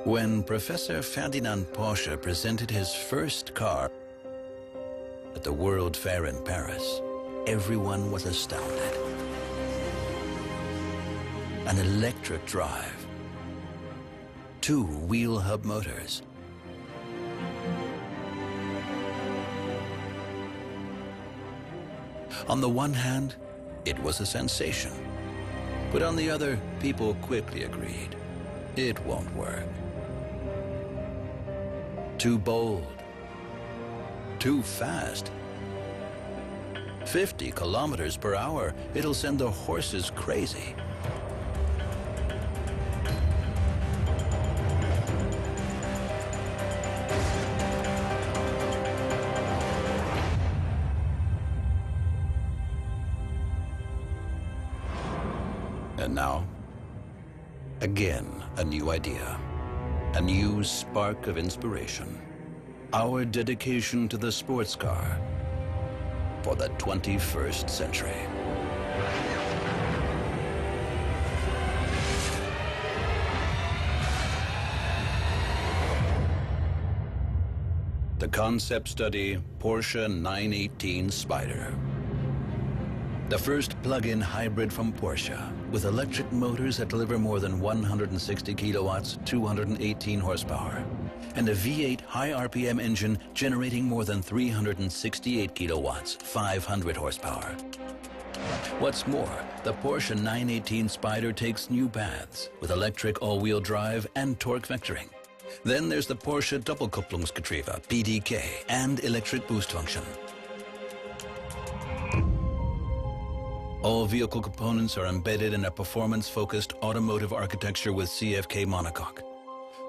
When Professor Ferdinand Porsche presented his first car at the World Fair in Paris, everyone was astounded. An electric drive, 2 wheel hub motors, on the one hand, it was a sensation, but on the other, people quickly agreed, it won't work. Too bold, too fast. 50 kilometers per hour, it'll send the horses crazy. And now, again, a new idea, a new spark of inspiration. Our dedication to the sports car for the 21st century. The concept study, Porsche 918 Spyder. The first plug-in hybrid from Porsche, with electric motors that deliver more than 160 kilowatts, 218 horsepower, and a V8 high RPM engine generating more than 368 kilowatts, 500 horsepower. What's more, the Porsche 918 Spyder takes new paths with electric all-wheel drive and torque vectoring. Then there's the Porsche Doppelkupplungsgetriebe, PDK, and electric boost function. All vehicle components are embedded in a performance-focused automotive architecture with CFK monocoque.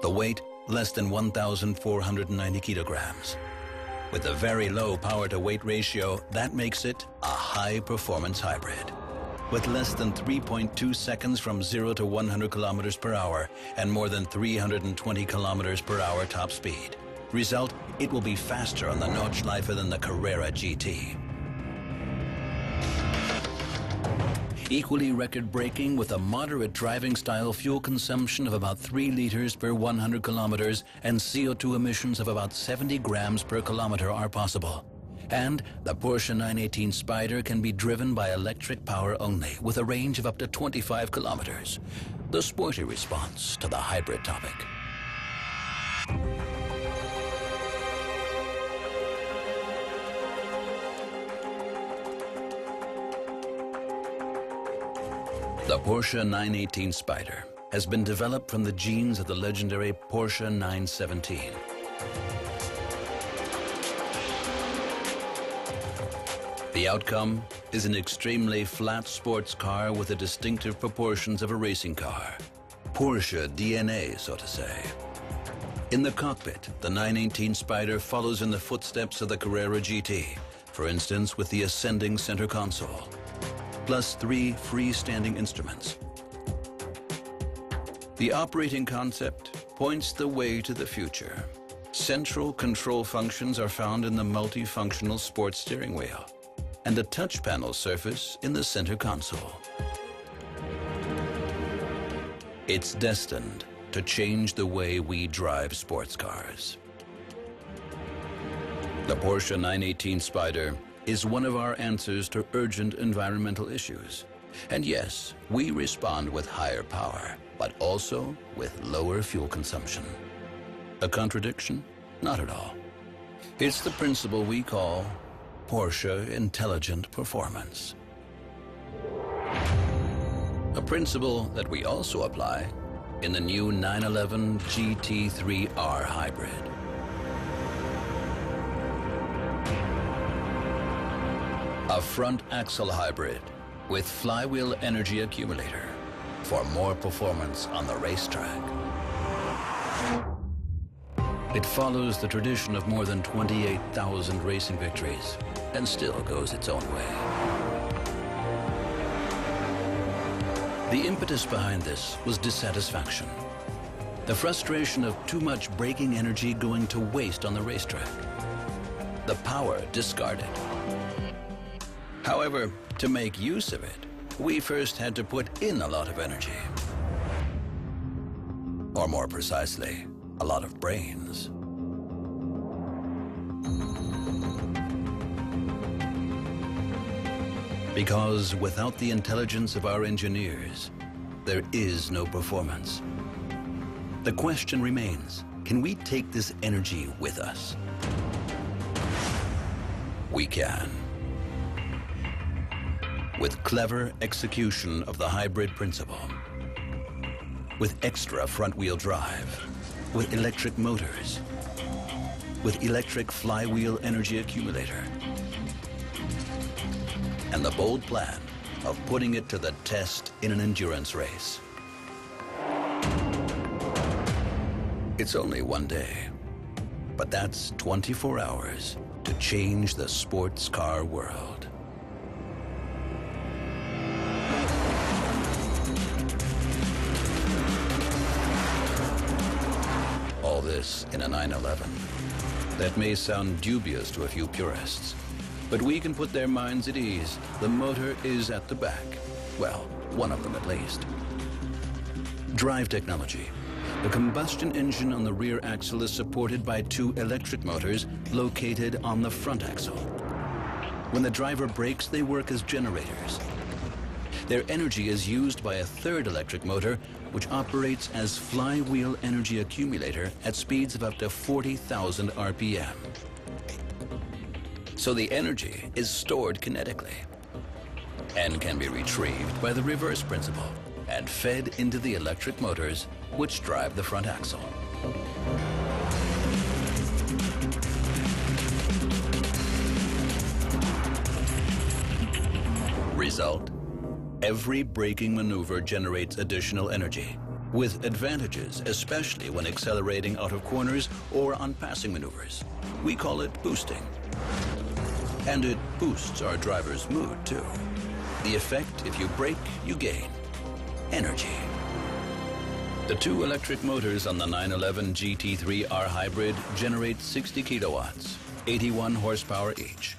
The weight, less than 1,490 kilograms. With a very low power-to-weight ratio, that makes it a high-performance hybrid. With less than 3.2 seconds from 0 to 100 kilometers per hour and more than 320 kilometers per hour top speed. Result, it will be faster on the Nordschleife than the Carrera GT. Equally record-breaking with a moderate driving style fuel consumption of about 3 liters per 100 kilometers and CO2 emissions of about 70 grams per kilometer are possible. And the Porsche 918 Spyder can be driven by electric power only with a range of up to 25 kilometers. The sporty response to the hybrid topic. The Porsche 918 Spyder has been developed from the genes of the legendary Porsche 917. The outcome is an extremely flat sports car with the distinctive proportions of a racing car. Porsche DNA, so to say. In the cockpit, the 918 Spyder follows in the footsteps of the Carrera GT, for instance with the ascending center console, plus 3 freestanding instruments. The operating concept points the way to the future. Central control functions are found in the multifunctional sports steering wheel and a touch panel surface in the center console. It's destined to change the way we drive sports cars. The Porsche 918 Spyder is one of our answers to urgent environmental issues. And yes, we respond with higher power, but also with lower fuel consumption. A contradiction? Not at all. It's the principle we call Porsche Intelligent Performance. A principle that we also apply in the new 911 GT3R Hybrid. A front axle hybrid with flywheel energy accumulator for more performance on the racetrack. It follows the tradition of more than 28,000 racing victories and still goes its own way. The impetus behind this was dissatisfaction. The frustration of too much braking energy going to waste on the racetrack. The power discarded. However, to make use of it, we first had to put in a lot of energy. Or more precisely, a lot of brains. Because without the intelligence of our engineers, there is no performance. The question remains, can we take this energy with us? We can. With clever execution of the hybrid principle, with extra front-wheel drive, with electric motors, with electric flywheel energy accumulator, and the bold plan of putting it to the test in an endurance race. It's only one day, but that's 24 hours to change the sports car world. All this in a 911. That may sound dubious to a few purists, but we can put their minds at ease. The motor is at the back. Well, one of them at least. Drive technology. The combustion engine on the rear axle is supported by two electric motors located on the front axle. When the driver brakes, they work as generators. Their energy is used by a third electric motor, which operates as flywheel energy accumulator at speeds of up to 40,000 RPM. So the energy is stored kinetically and can be retrieved by the reverse principle and fed into the electric motors which drive the front axle. Result: every braking maneuver generates additional energy, with advantages, especially when accelerating out of corners or on passing maneuvers. We call it boosting. And it boosts our driver's mood, too. The effect: if you brake, you gain energy. The two electric motors on the 911 GT3R Hybrid generate 60 kilowatts, 81 horsepower each.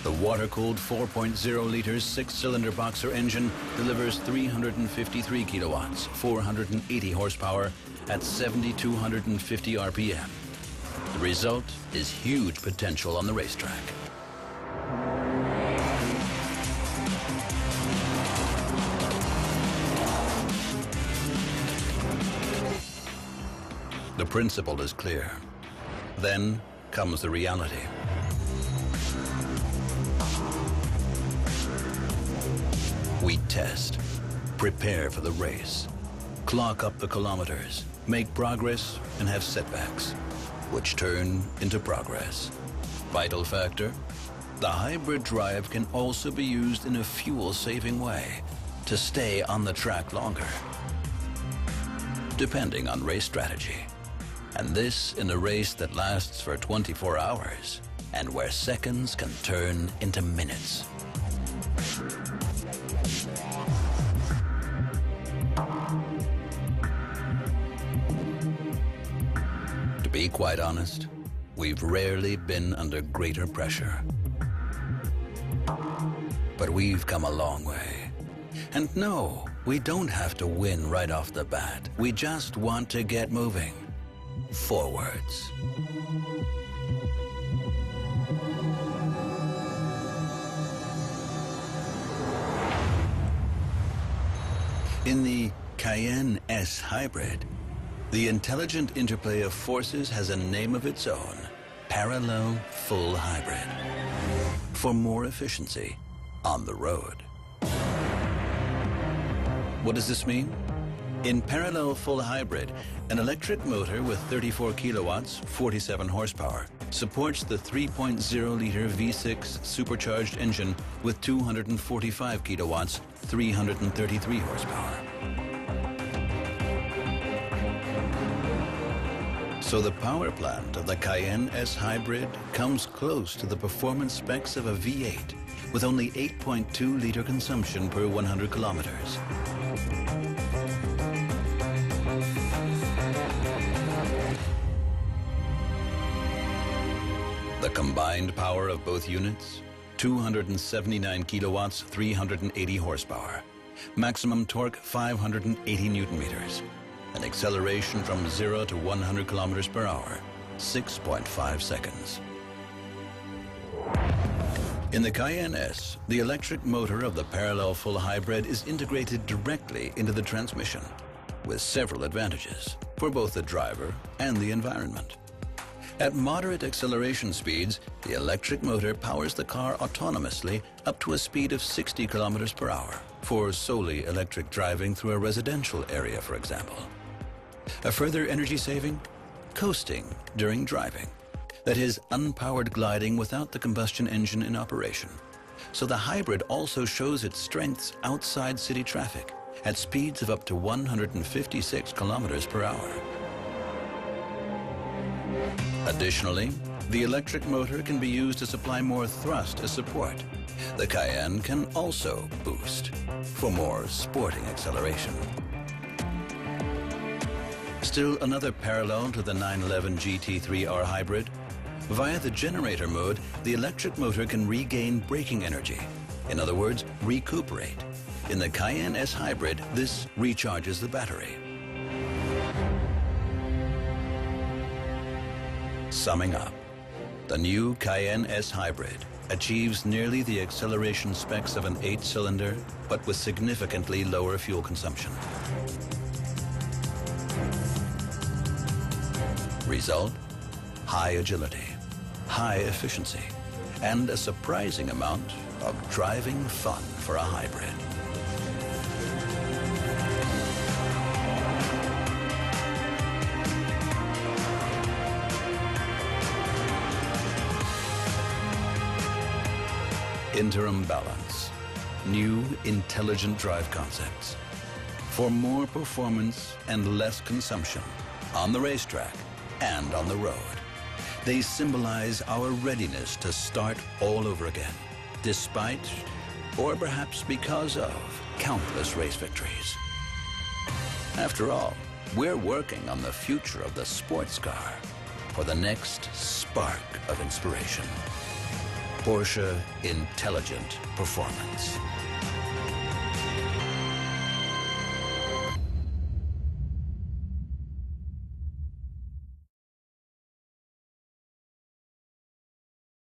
The water-cooled 4.0-liter six-cylinder boxer engine delivers 353 kilowatts, 480 horsepower at 7,250 RPM. The result is huge potential on the racetrack. The principle is clear. Then comes the reality. We test, prepare for the race, clock up the kilometers, make progress, and have setbacks, which turn into progress. Vital factor: the hybrid drive can also be used in a fuel-saving way to stay on the track longer, depending on race strategy. And this in a race that lasts for 24 hours and where seconds can turn into minutes. To be quite honest, we've rarely been under greater pressure. But we've come a long way. And no, we don't have to win right off the bat. We just want to get moving. Forwards. In the Cayenne S Hybrid, the intelligent interplay of forces has a name of its own: parallel full hybrid. For more efficiency on the road. What does this mean? In parallel full hybrid, an electric motor with 34 kilowatts, 47 horsepower, supports the 3.0-liter V6 supercharged engine with 245 kilowatts, 333 horsepower. So the power plant of the Cayenne S Hybrid comes close to the performance specs of a V8 with only 8.2-liter consumption per 100 kilometers. The combined power of both units, 279 kilowatts, 380 horsepower. Maximum torque, 580 newton meters. an acceleration from 0 to 100 kilometers per hour, 6.5 seconds. In the Cayenne S, the electric motor of the parallel full hybrid is integrated directly into the transmission, with several advantages for both the driver and the environment. At moderate acceleration speeds, the electric motor powers the car autonomously up to a speed of 60 kilometers per hour for solely electric driving through a residential area, for example. A further energy saving? Coasting during driving. That is, unpowered gliding without the combustion engine in operation. So the hybrid also shows its strengths outside city traffic at speeds of up to 156 kilometers per hour. Additionally, the electric motor can be used to supply more thrust as support. The Cayenne can also boost for more sporting acceleration. Still another parallel to the 911 GT3R Hybrid. Via the generator mode, the electric motor can regain braking energy. In other words, recuperate. In the Cayenne S Hybrid, this recharges the battery. Summing up, the new Cayenne S Hybrid achieves nearly the acceleration specs of an 8-cylinder, but with significantly lower fuel consumption. Result? High agility, high efficiency, and a surprising amount of driving fun for a hybrid. Interim balance. New intelligent drive concepts. For more performance and less consumption on the racetrack and on the road. They symbolize our readiness to start all over again, despite, or perhaps because of, countless race victories. After all, we're working on the future of the sports car for the next spark of inspiration. Porsche Intelligent Performance.